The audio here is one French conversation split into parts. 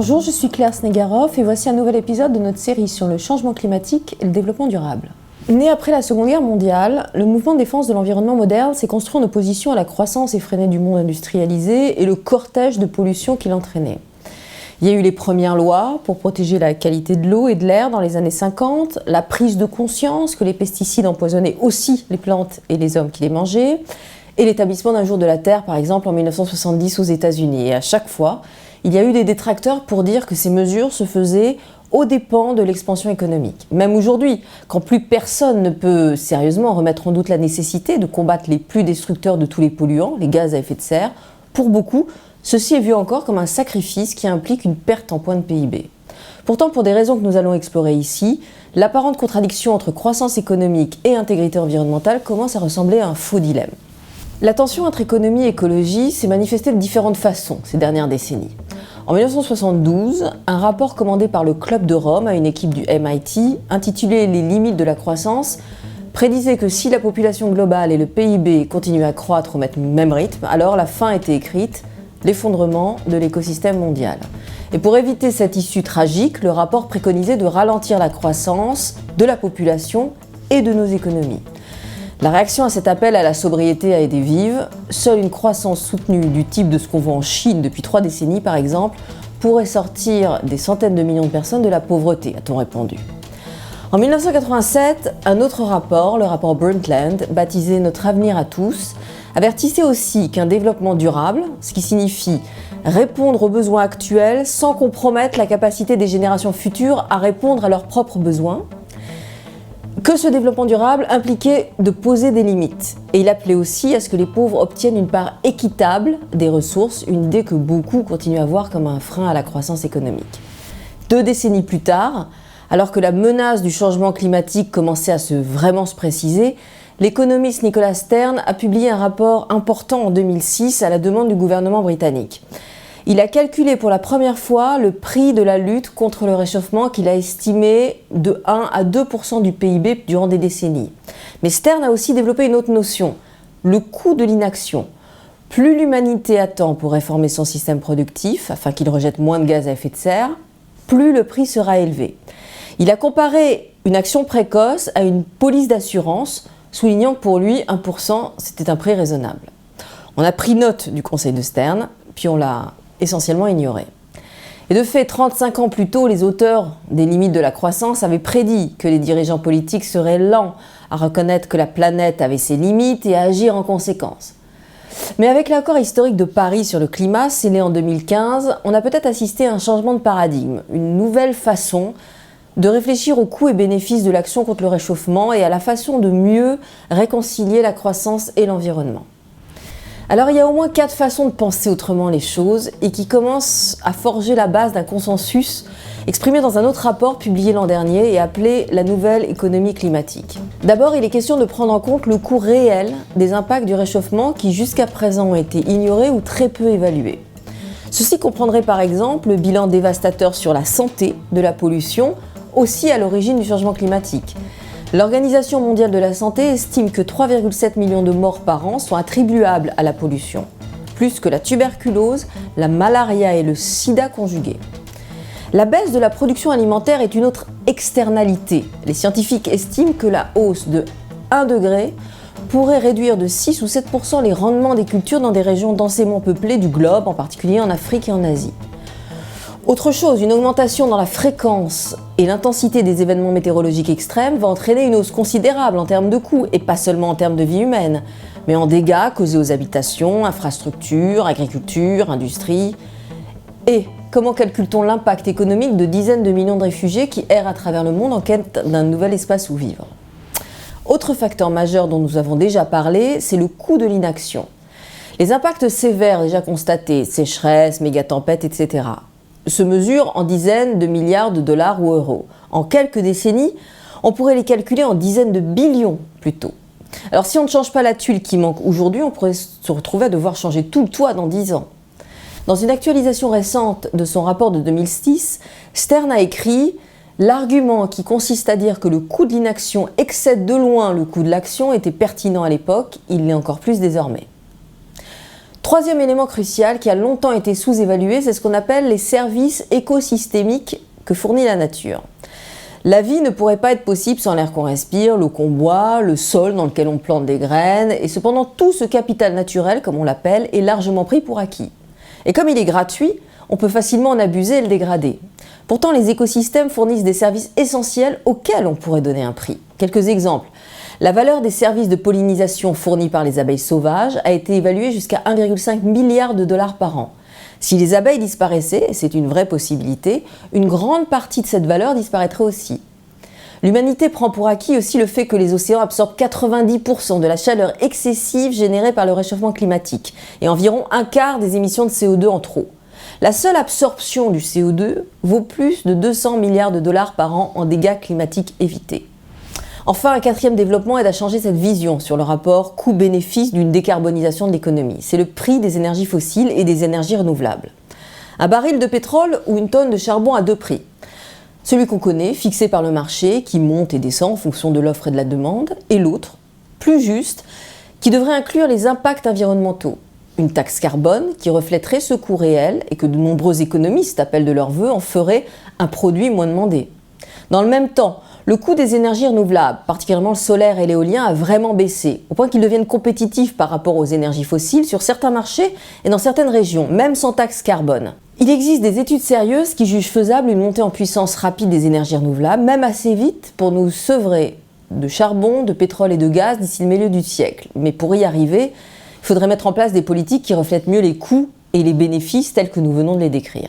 Bonjour, je suis Claire Snegarov et voici un nouvel épisode de notre série sur le changement climatique et le développement durable. Né après la seconde guerre mondiale, le mouvement de défense de l'environnement moderne s'est construit en opposition à la croissance effreinée du monde industrialisé et le cortège de pollution qu'il entraînait. Il y a eu les premières lois pour protéger la qualité de l'eau et de l'air dans les années 50, la prise de conscience que les pesticides empoisonnaient aussi les plantes et les hommes qui les mangeaient, et l'établissement d'un jour de la Terre, par exemple, en 1970 aux États-Unis. Et à chaque fois, il y a eu des détracteurs pour dire que ces mesures se faisaient aux dépens de l'expansion économique. Même aujourd'hui, quand plus personne ne peut sérieusement remettre en doute la nécessité de combattre les plus destructeurs de tous les polluants, les gaz à effet de serre, pour beaucoup, ceci est vu encore comme un sacrifice qui implique une perte en points de PIB. Pourtant, pour des raisons que nous allons explorer ici, l'apparente contradiction entre croissance économique et intégrité environnementale commence à ressembler à un faux dilemme. La tension entre économie et écologie s'est manifestée de différentes façons ces dernières décennies. En 1972, un rapport commandé par le Club de Rome à une équipe du MIT, intitulé « Les limites de la croissance », prédisait que si la population globale et le PIB continuaient à croître au même rythme, alors la fin était écrite, l'effondrement de l'écosystème mondial. Et pour éviter cette issue tragique, le rapport préconisait de ralentir la croissance de la population et de nos économies. La réaction à cet appel à la sobriété a été vive. Seule une croissance soutenue du type de ce qu'on voit en Chine depuis 3 décennies, par exemple, pourrait sortir des centaines de millions de personnes de la pauvreté, a-t-on répondu. En 1987, un autre rapport, le rapport Brundtland, baptisé « Notre avenir à tous », avertissait aussi qu'un développement durable, ce qui signifie répondre aux besoins actuels sans compromettre la capacité des générations futures à répondre à leurs propres besoins, que ce développement durable impliquait de poser des limites. Et il appelait aussi à ce que les pauvres obtiennent une part équitable des ressources, une idée que beaucoup continuent à voir comme un frein à la croissance économique. 2 décennies plus tard, alors que la menace du changement climatique commençait à vraiment se préciser, l'économiste Nicholas Stern a publié un rapport important en 2006 à la demande du gouvernement britannique. Il a calculé pour la première fois le prix de la lutte contre le réchauffement qu'il a estimé de 1 à 2% du PIB durant des décennies. Mais Stern a aussi développé une autre notion, le coût de l'inaction. Plus l'humanité attend pour réformer son système productif, afin qu'il rejette moins de gaz à effet de serre, plus le prix sera élevé. Il a comparé une action précoce à une police d'assurance, soulignant que pour lui, 1%, c'était un prix raisonnable. On a pris note du conseil de Stern, puis on l'a essentiellement ignoré. Et de fait, 35 ans plus tôt, les auteurs des limites de la croissance avaient prédit que les dirigeants politiques seraient lents à reconnaître que la planète avait ses limites et à agir en conséquence. Mais avec l'accord historique de Paris sur le climat, scellé en 2015, on a peut-être assisté à un changement de paradigme, une nouvelle façon de réfléchir aux coûts et bénéfices de l'action contre le réchauffement et à la façon de mieux réconcilier la croissance et l'environnement. Alors il y a au moins 4 façons de penser autrement les choses et qui commencent à forger la base d'un consensus exprimé dans un autre rapport publié l'an dernier et appelé « La nouvelle économie climatique ». D'abord, il est question de prendre en compte le coût réel des impacts du réchauffement qui jusqu'à présent ont été ignorés ou très peu évalués. Ceci comprendrait par exemple le bilan dévastateur sur la santé de la pollution, aussi à l'origine du changement climatique. L'Organisation mondiale de la santé estime que 3,7 millions de morts par an sont attribuables à la pollution, plus que la tuberculose, la malaria et le sida conjugués. La baisse de la production alimentaire est une autre externalité. Les scientifiques estiment que la hausse de 1 degré pourrait réduire de 6 ou 7% les rendements des cultures dans des régions densément peuplées du globe, en particulier en Afrique et en Asie. Autre chose, une augmentation dans la fréquence et l'intensité des événements météorologiques extrêmes va entraîner une hausse considérable en termes de coûts, et pas seulement en termes de vie humaine, mais en dégâts causés aux habitations, infrastructures, agriculture, industrie. Et comment calcule-t-on l'impact économique de dizaines de millions de réfugiés qui errent à travers le monde en quête d'un nouvel espace où vivre? Autre facteur majeur dont nous avons déjà parlé, c'est le coût de l'inaction. Les impacts sévères déjà constatés, sécheresse, mégatempêtes, etc., se mesurent en dizaines de milliards de dollars ou euros. En quelques décennies, on pourrait les calculer en dizaines de billions plutôt. Alors si on ne change pas la tuile qui manque aujourd'hui, on pourrait se retrouver à devoir changer tout le toit dans 10 ans. Dans une actualisation récente de son rapport de 2006, Stern a écrit « L'argument qui consiste à dire que le coût de l'inaction excède de loin le coût de l'action était pertinent à l'époque, il l'est encore plus désormais ». Troisième élément crucial qui a longtemps été sous-évalué, c'est ce qu'on appelle les services écosystémiques que fournit la nature. La vie ne pourrait pas être possible sans l'air qu'on respire, l'eau qu'on boit, le sol dans lequel on plante des graines, et cependant tout ce capital naturel, comme on l'appelle, est largement pris pour acquis. Et comme il est gratuit, on peut facilement en abuser et le dégrader. Pourtant, les écosystèmes fournissent des services essentiels auxquels on pourrait donner un prix. Quelques exemples. La valeur des services de pollinisation fournis par les abeilles sauvages a été évaluée jusqu'à 1,5 milliard de dollars par an. Si les abeilles disparaissaient, et c'est une vraie possibilité, une grande partie de cette valeur disparaîtrait aussi. L'humanité prend pour acquis aussi le fait que les océans absorbent 90% de la chaleur excessive générée par le réchauffement climatique et environ un quart des émissions de CO2 en trop. La seule absorption du CO2 vaut plus de 200 milliards de dollars par an en dégâts climatiques évités. Enfin, un quatrième développement aide à changer cette vision sur le rapport coût-bénéfice d'une décarbonisation de l'économie. C'est le prix des énergies fossiles et des énergies renouvelables. Un baril de pétrole ou une tonne de charbon a deux prix. Celui qu'on connaît, fixé par le marché, qui monte et descend en fonction de l'offre et de la demande, et l'autre, plus juste, qui devrait inclure les impacts environnementaux. Une taxe carbone qui reflèterait ce coût réel et que de nombreux économistes appellent de leur vœu en ferait un produit moins demandé. Dans le même temps, le coût des énergies renouvelables, particulièrement le solaire et l'éolien, a vraiment baissé, au point qu'ils deviennent compétitifs par rapport aux énergies fossiles sur certains marchés et dans certaines régions, même sans taxe carbone. Il existe des études sérieuses qui jugent faisable une montée en puissance rapide des énergies renouvelables, même assez vite pour nous sevrer de charbon, de pétrole et de gaz d'ici le milieu du siècle. Mais pour y arriver, il faudrait mettre en place des politiques qui reflètent mieux les coûts et les bénéfices tels que nous venons de les décrire.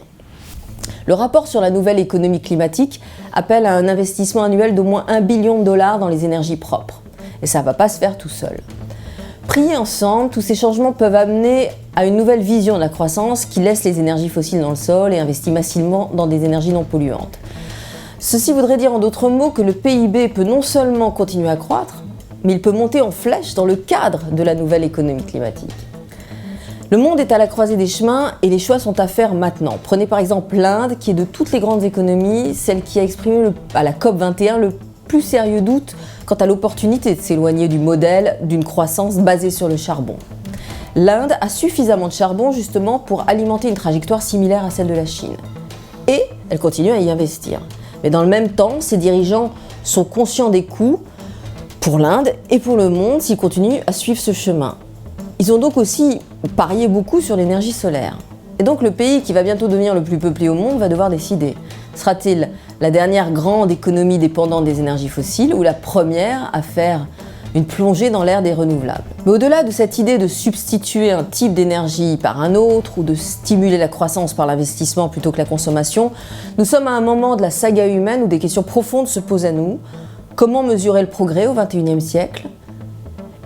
Le rapport sur la nouvelle économie climatique appelle à un investissement annuel d'au moins 1 billion de dollars dans les énergies propres. Et ça ne va pas se faire tout seul. Priés ensemble, tous ces changements peuvent amener à une nouvelle vision de la croissance qui laisse les énergies fossiles dans le sol et investit massivement dans des énergies non polluantes. Ceci voudrait dire en d'autres mots que le PIB peut non seulement continuer à croître, mais il peut monter en flèche dans le cadre de la nouvelle économie climatique. Le monde est à la croisée des chemins et les choix sont à faire maintenant. Prenez par exemple l'Inde, qui est de toutes les grandes économies, celle qui a exprimé à la COP21 le plus sérieux doute quant à l'opportunité de s'éloigner du modèle d'une croissance basée sur le charbon. L'Inde a suffisamment de charbon justement pour alimenter une trajectoire similaire à celle de la Chine. Et elle continue à y investir. Mais dans le même temps, ses dirigeants sont conscients des coûts pour l'Inde et pour le monde s'ils continuent à suivre ce chemin. Ils ont donc aussi parié beaucoup sur l'énergie solaire. Et donc le pays qui va bientôt devenir le plus peuplé au monde va devoir décider. Sera-t-il la dernière grande économie dépendante des énergies fossiles ou la première à faire une plongée dans l'ère des renouvelables? Mais au-delà de cette idée de substituer un type d'énergie par un autre ou de stimuler la croissance par l'investissement plutôt que la consommation, nous sommes à un moment de la saga humaine où des questions profondes se posent à nous. Comment mesurer le progrès au XXIe siècle ?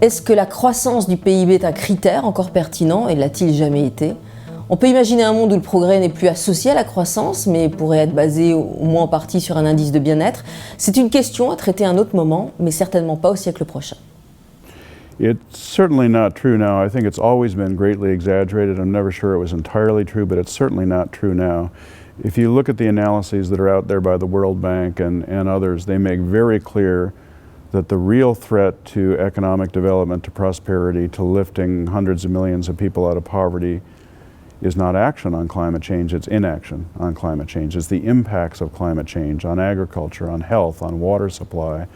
Est-ce que la croissance du PIB est un critère encore pertinent et l'a-t-il jamais été ? On peut imaginer un monde où le progrès n'est plus associé à la croissance, mais pourrait être basé au moins en partie sur un indice de bien-être. C'est une question à traiter à un autre moment, mais certainement pas au siècle prochain. It's certainly not true now. I think it's always been greatly exaggerated. I'm never sure it was entirely true, but it's certainly not true now. If you look at the analyses that are out there by the World Bank and others, they make very clear that the real threat to economic development, to prosperity, to lifting hundreds of millions of people out of poverty is not action on climate change, it's inaction on climate change. It's the impacts of climate change on agriculture, on health, on water supply,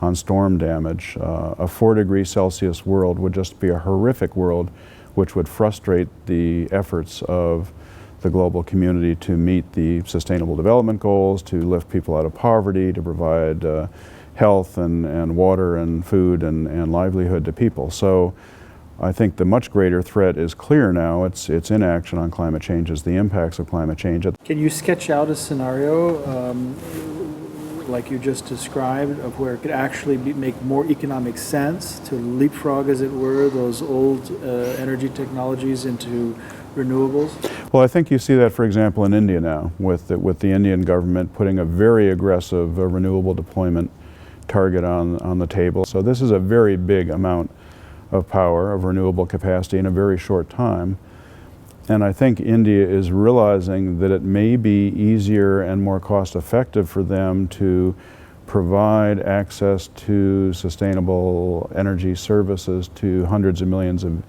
on storm damage. A 4 degrees Celsius world would just be a horrific world which would frustrate the efforts of the global community to meet the Sustainable Development Goals, to lift people out of poverty, to provide health and water and food and livelihood to people. So I think the much greater threat is clear now. It's inaction on climate change, it's the impacts of climate change. Can you sketch out a scenario like you just described of where it could actually make more economic sense to leapfrog, as it were, those old energy technologies into renewables? Well, I think you see that, for example, in India now, with the Indian government putting a very aggressive renewable deployment target on the table. So this is a very big amount of power, of renewable capacity in a very short time. And I think India is realizing that it may be easier and more cost-effective for them to provide access to sustainable energy services to hundreds of millions of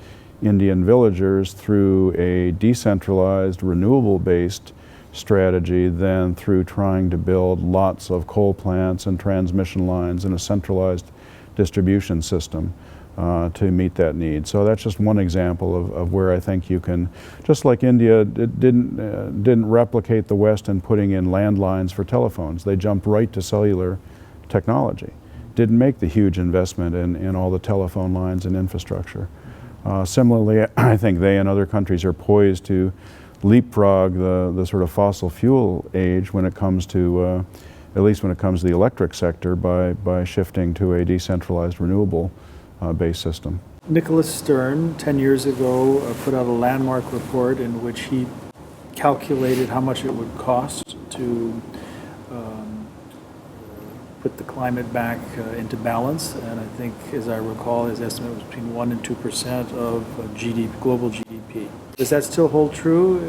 Indian villagers through a decentralized, renewable-based strategy than through trying to build lots of coal plants and transmission lines and a centralized distribution system to meet that need. So that's just one example of where I think you can, just like India didn't replicate the West in putting in landlines for telephones. They jumped right to cellular technology. Didn't make the huge investment in all the telephone lines and infrastructure. Similarly, I think they and other countries are poised to leapfrog the sort of fossil fuel age when it comes to, at least when it comes to the electric sector, by shifting to a decentralized renewable based system. Nicholas Stern, 10 years ago, put out a landmark report in which he calculated how much it would cost to put the climate back into balance, and I think, as I recall, his estimate was between 1% and 2% of global GDP. Does that still hold true,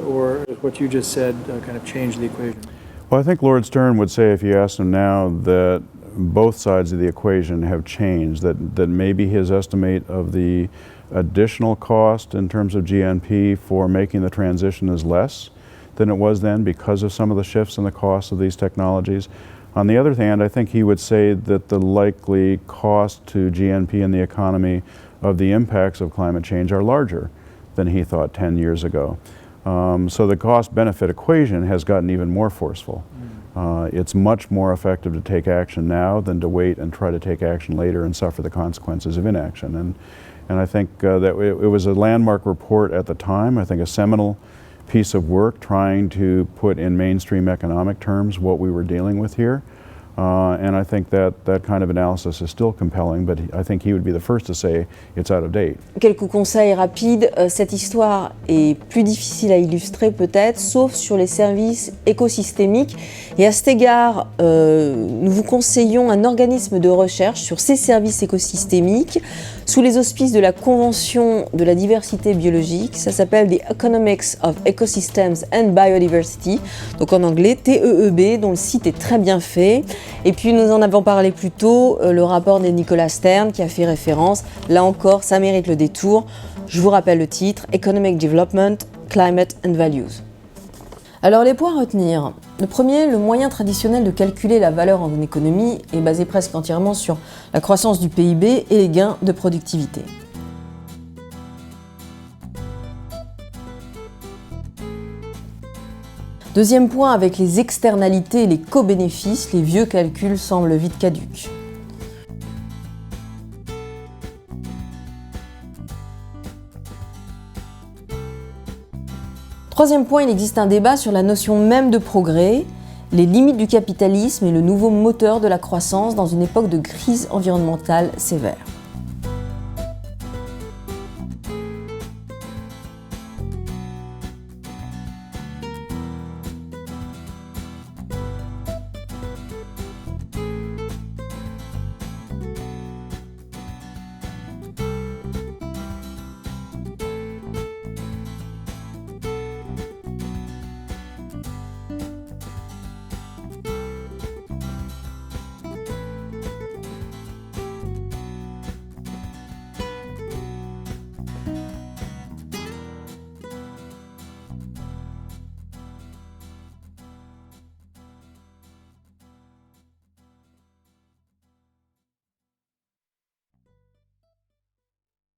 or what you just said kind of changed the equation? Well, I think Lord Stern would say, if you asked him now, that both sides of the equation have changed, that maybe his estimate of the additional cost in terms of GNP for making the transition is less than it was then because of some of the shifts in the cost of these technologies. On the other hand, I think he would say that the likely cost to GNP and the economy of the impacts of climate change are larger than he thought 10 years ago. So the cost-benefit equation has gotten even more forceful. It's much more effective to take action now than to wait and try to take action later and suffer the consequences of inaction. And I think that it was a landmark report at the time, I think a seminal piece of work trying to put in mainstream economic terms what we were dealing with here. And I think that kind of analysis is still compelling, but I think he would be the first to say it's out of date. Quelques conseils rapides. Cette histoire est plus difficile à illustrer peut-être, sauf sur les services écosystémiques. Et à cet égard, nous vous conseillons un organisme de recherche sur ces services écosystémiques sous les auspices de la Convention de la diversité biologique. Ça s'appelle The Economics of Ecosystems and Biodiversity, donc en anglais TEEB, dont le site est très bien fait. Et puis nous en avons parlé plus tôt, le rapport de Nicholas Stern qui a fait référence. Là encore, ça mérite le détour. Je vous rappelle le titre, Economic Development, Climate and Values. Alors les points à retenir. Le premier, le moyen traditionnel de calculer la valeur en économie est basé presque entièrement sur la croissance du PIB et les gains de productivité. Deuxième point, avec les externalités et les co-bénéfices, les vieux calculs semblent vite caducs. Troisième point, il existe un débat sur la notion même de progrès, les limites du capitalisme et le nouveau moteur de la croissance dans une époque de crise environnementale sévère.